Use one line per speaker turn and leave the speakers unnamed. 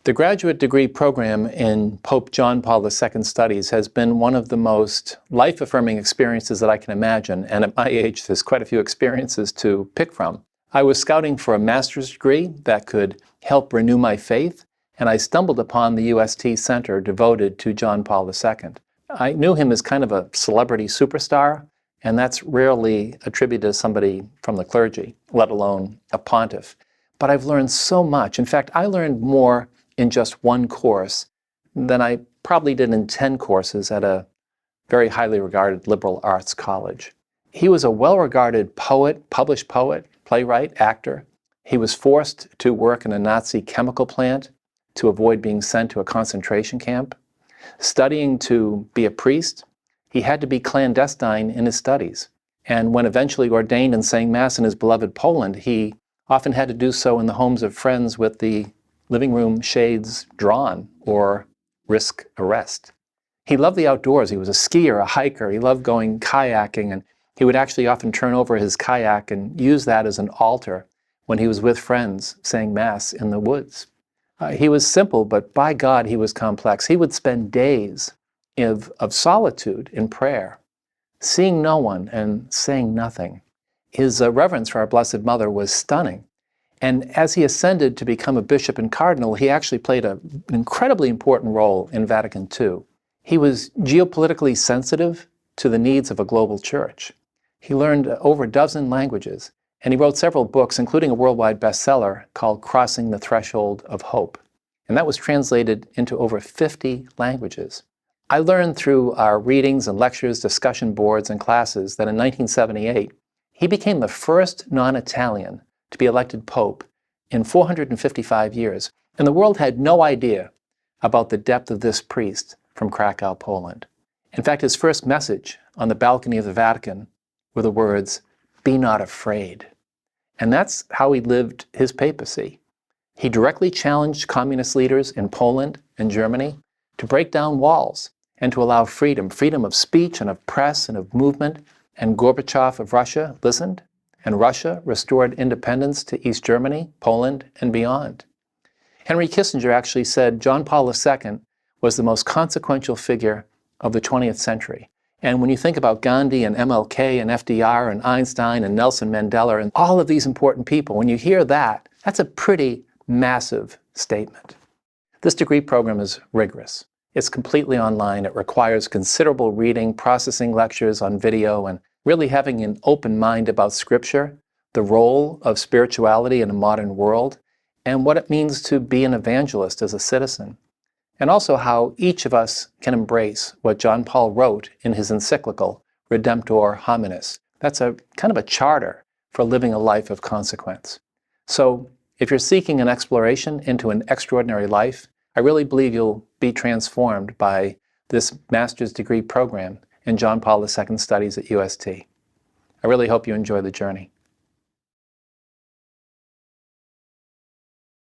The graduate degree program in Pope John Paul II studies has been one of the most life-affirming experiences that I can imagine, and at my age there's quite a few experiences to pick from. I was scouting for a master's degree that could help renew my faith, and I stumbled upon the UST Center devoted to John Paul II. I knew him as kind of a celebrity superstar, and that's rarely attributed to somebody from the clergy, let alone a pontiff. But I've learned so much. In fact, I learned more in just one course than I probably did in 10 courses at a very highly regarded liberal arts college. He was a well-regarded poet, published poet, playwright, actor. He was forced to work in a Nazi chemical plant to avoid being sent to a concentration camp. Studying to be a priest, he had to be clandestine in his studies. And when eventually ordained and saying Mass in his beloved Poland, he often had to do so in the homes of friends with the living room shades drawn or risk arrest. He loved the outdoors. He was a skier, a hiker. He loved going kayaking, and he would actually often turn over his kayak and use that as an altar when he was with friends saying Mass in the woods. He was simple, but by God, he was complex. He would spend days of solitude in prayer, seeing no one and saying nothing. His reverence for our Blessed Mother was stunning. And as he ascended to become a bishop and cardinal, he actually played an incredibly important role in Vatican II. He was geopolitically sensitive to the needs of a global church. He learned over a dozen languages, and he wrote several books, including a worldwide bestseller called Crossing the Threshold of Hope. And that was translated into over 50 languages. I learned through our readings and lectures, discussion boards, and classes that in 1978, he became the first non-Italian to be elected Pope in 455 years. And the world had no idea about the depth of this priest from Krakow, Poland. In fact, his first message on the balcony of the Vatican were the words, "Be not afraid." And that's how he lived his papacy. He directly challenged communist leaders in Poland and Germany to break down walls and to allow freedom of speech and of press and of movement. And Gorbachev of Russia listened, and Russia restored independence to East Germany, Poland, and beyond. Henry Kissinger actually said John Paul II was the most consequential figure of the 20th century. And when you think about Gandhi and MLK and FDR and Einstein and Nelson Mandela and all of these important people, when you hear that, that's a pretty massive statement. This degree program is rigorous. It's completely online. It requires considerable reading, processing lectures on video, and really having an open mind about Scripture, the role of spirituality in a modern world, and what it means to be an evangelist as a citizen. And also how each of us can embrace what John Paul wrote in his encyclical, Redemptor Hominis. That's a kind of a charter for living a life of consequence. So if you're seeking an exploration into an extraordinary life, I really believe you'll be transformed by this master's degree program in John Paul II studies at UST. I really hope you enjoy the journey.